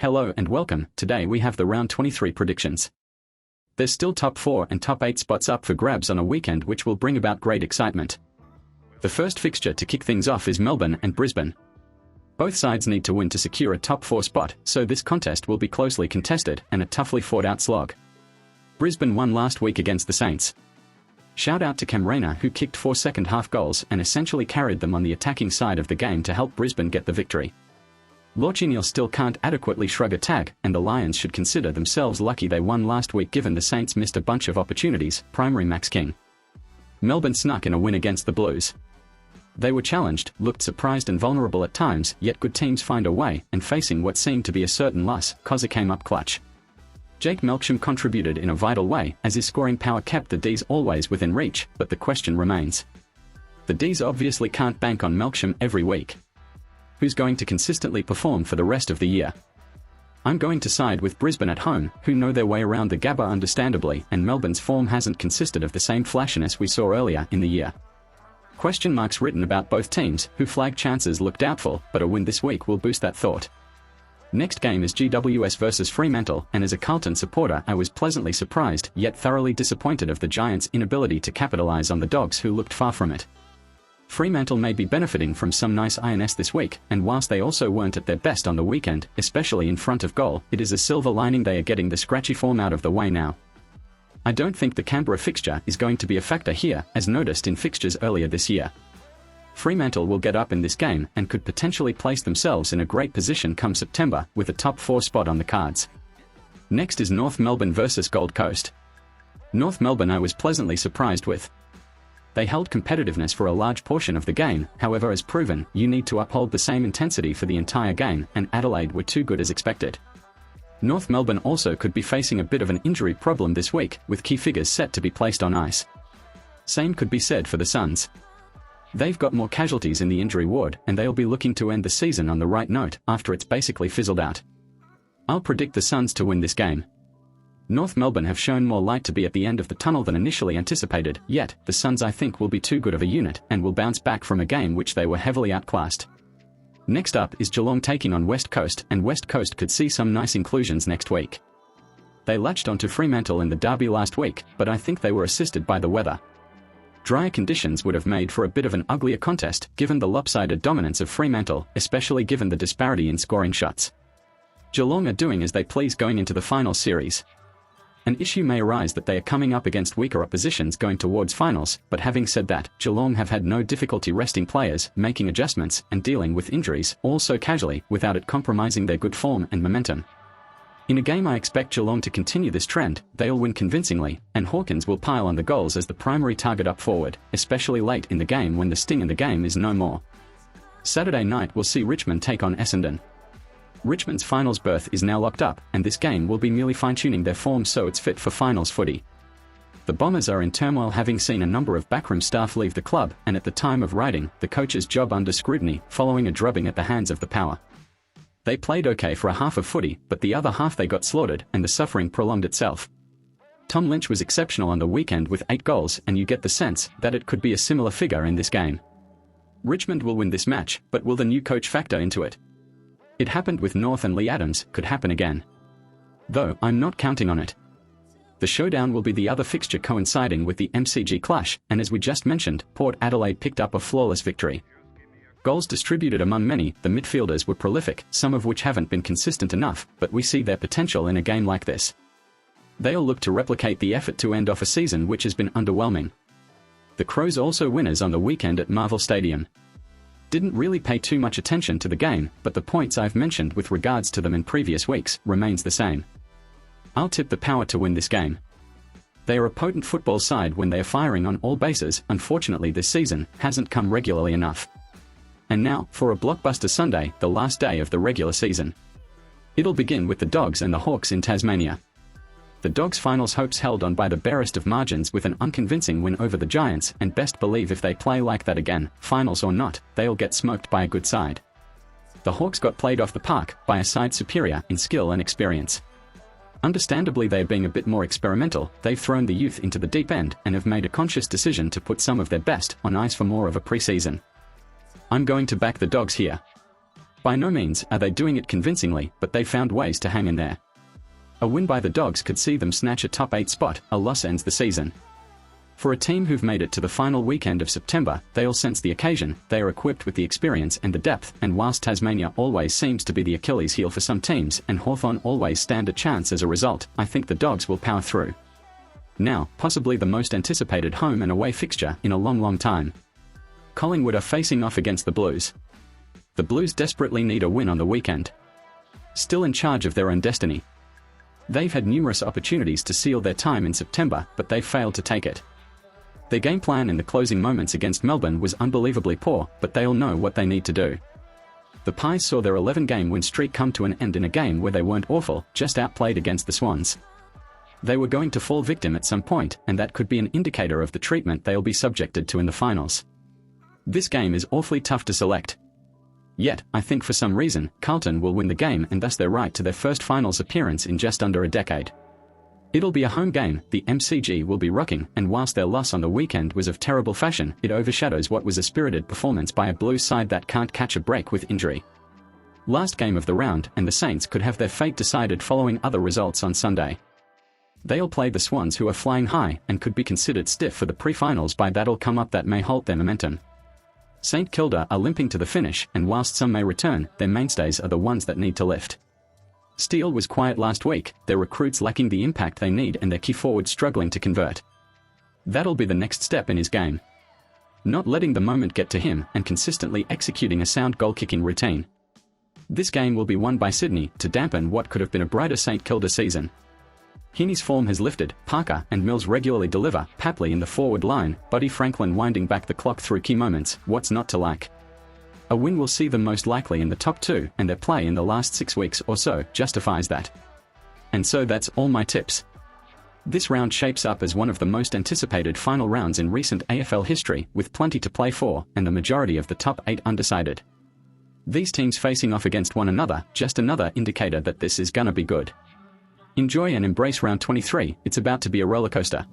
Hello and welcome. Today we have the round 23 predictions. There's still top 4 and top 8 spots up for grabs on a weekend which will bring about great excitement. The first fixture to kick things off is Melbourne and Brisbane. Both sides need to win to secure a top 4 spot, so this contest will be closely contested and a toughly fought-out slog. Brisbane won last week against the Saints. Shout out to Cam Rayner, who kicked 4 second-half goals and essentially carried them on the attacking side of the game to help Brisbane get the victory. Lorchinil still can't adequately shrug a tag, and the Lions should consider themselves lucky they won last week given the Saints missed a bunch of opportunities, primary Max King. Melbourne snuck in a win against the Blues. They were challenged, looked surprised and vulnerable at times, yet good teams find a way, and facing what seemed to be a certain loss, Koza came up clutch. Jake Melksham contributed in a vital way, as his scoring power kept the D's always within reach, but the question remains. The D's obviously can't bank on Melksham every week. Who's going to consistently perform for the rest of the year? I'm going to side with Brisbane at home, who know their way around the Gabba understandably, and Melbourne's form hasn't consisted of the same flashiness we saw earlier in the year. Question marks written about both teams, who flag chances look doubtful, but a win this week will boost that thought. Next game is GWS versus Fremantle, and as a Carlton supporter I was pleasantly surprised yet thoroughly disappointed of the Giants' inability to capitalise on the Dogs who looked far from it. Fremantle may be benefiting from some nice INS this week, and whilst they also weren't at their best on the weekend, especially in front of goal, it is a silver lining they are getting the scratchy form out of the way now. I don't think the Canberra fixture is going to be a factor here, as noticed in fixtures earlier this year. Fremantle will get up in this game and could potentially place themselves in a great position come September with a top 4 spot on the cards. Next is North Melbourne versus Gold Coast. North Melbourne I was pleasantly surprised with. They held competitiveness for a large portion of the game, however as proven, you need to uphold the same intensity for the entire game, and Adelaide were too good as expected. North Melbourne also could be facing a bit of an injury problem this week, with key figures set to be placed on ice. Same could be said for the Suns. They've got more casualties in the injury ward, and they'll be looking to end the season on the right note after it's basically fizzled out. I'll predict the Suns to win this game. North Melbourne have shown more light to be at the end of the tunnel than initially anticipated, yet the Suns I think will be too good of a unit and will bounce back from a game which they were heavily outclassed. Next up is Geelong taking on West Coast, and West Coast could see some nice inclusions next week. They latched onto Fremantle in the derby last week, but I think they were assisted by the weather. Drier conditions would have made for a bit of an uglier contest given the lopsided dominance of Fremantle, especially given the disparity in scoring shots. Geelong are doing as they please going into the final series. An issue may arise that they are coming up against weaker oppositions going towards finals, but having said that, Geelong have had no difficulty resting players, making adjustments, and dealing with injuries, all so casually, without it compromising their good form and momentum. In a game I expect Geelong to continue this trend, they'll win convincingly, and Hawkins will pile on the goals as the primary target up forward, especially late in the game when the sting in the game is no more. Saturday night will see Richmond take on Essendon. Richmond's finals berth is now locked up, and this game will be merely fine-tuning their form so it's fit for finals footy. The Bombers are in turmoil having seen a number of backroom staff leave the club, and at the time of writing, the coach's job under scrutiny, following a drubbing at the hands of the Power. They played okay for a half of footy, but the other half they got slaughtered, and the suffering prolonged itself. Tom Lynch was exceptional on the weekend with 8 goals, and you get the sense that it could be a similar figure in this game. Richmond will win this match, but will the new coach factor into it? It happened with North and Lee Adams, could happen again. Though, I'm not counting on it. The showdown will be the other fixture coinciding with the MCG clash, and as we just mentioned, Port Adelaide picked up a flawless victory. Goals distributed among many, the midfielders were prolific, some of which haven't been consistent enough, but we see their potential in a game like this. They'll look to replicate the effort to end off a season which has been underwhelming. The Crows also winners on the weekend at Marvel Stadium. Didn't really pay too much attention to the game, but the points I've mentioned with regards to them in previous weeks remains the same. I'll tip the Power to win this game. They are a potent football side when they are firing on all bases, unfortunately this season hasn't come regularly enough. And now, for a blockbuster Sunday, the last day of the regular season. It'll begin with the Dogs and the Hawks in Tasmania. The Dogs' finals hopes held on by the barest of margins with an unconvincing win over the Giants, and best believe if they play like that again, finals or not, they'll get smoked by a good side. The Hawks got played off the park by a side superior in skill and experience. Understandably they're being a bit more experimental, they've thrown the youth into the deep end and have made a conscious decision to put some of their best on ice for more of a pre-season. I'm going to back the Dogs here. By no means are they doing it convincingly, but they found ways to hang in there. A win by the Dogs could see them snatch a top 8 spot, a loss ends the season. For a team who've made it to the final weekend of September, they'll sense the occasion, they are equipped with the experience and the depth, and whilst Tasmania always seems to be the Achilles heel for some teams and Hawthorn always stand a chance as a result, I think the Dogs will power through. Now, possibly the most anticipated home and away fixture in a long time. Collingwood are facing off against the Blues. The Blues desperately need a win on the weekend. Still in charge of their own destiny. They've had numerous opportunities to seal their time in September, but they've failed to take it. Their game plan in the closing moments against Melbourne was unbelievably poor, but they'll know what they need to do. The Pies saw their 11-game win streak come to an end in a game where they weren't awful, just outplayed against the Swans. They were going to fall victim at some point, and that could be an indicator of the treatment they'll be subjected to in the finals. This game is awfully tough to select. Yet, I think for some reason, Carlton will win the game and thus their right to their first finals appearance in just under a decade. It'll be a home game, the MCG will be rocking, and whilst their loss on the weekend was of terrible fashion, it overshadows what was a spirited performance by a Blues side that can't catch a break with injury. Last game of the round, and the Saints could have their fate decided following other results on Sunday. They'll play the Swans, who are flying high and could be considered stiff for the pre-finals by that'll come up that may halt their momentum. St Kilda are limping to the finish, and whilst some may return, their mainstays are the ones that need to lift. Steele was quiet last week, their recruits lacking the impact they need and their key forward struggling to convert. That'll be the next step in his game. Not letting the moment get to him and consistently executing a sound goal-kicking routine. This game will be won by Sydney to dampen what could have been a brighter St Kilda season. Heaney's form has lifted, Parker and Mills regularly deliver, Papley in the forward line, Buddy Franklin winding back the clock through key moments, what's not to like? A win will see them most likely in the top 2, and their play in the last 6 weeks or so justifies that. And so that's all my tips. This round shapes up as one of the most anticipated final rounds in recent AFL history, with plenty to play for, and the majority of the top 8 undecided. These teams facing off against one another, just another indicator that this is gonna be good. Enjoy and embrace round 23, it's about to be a rollercoaster.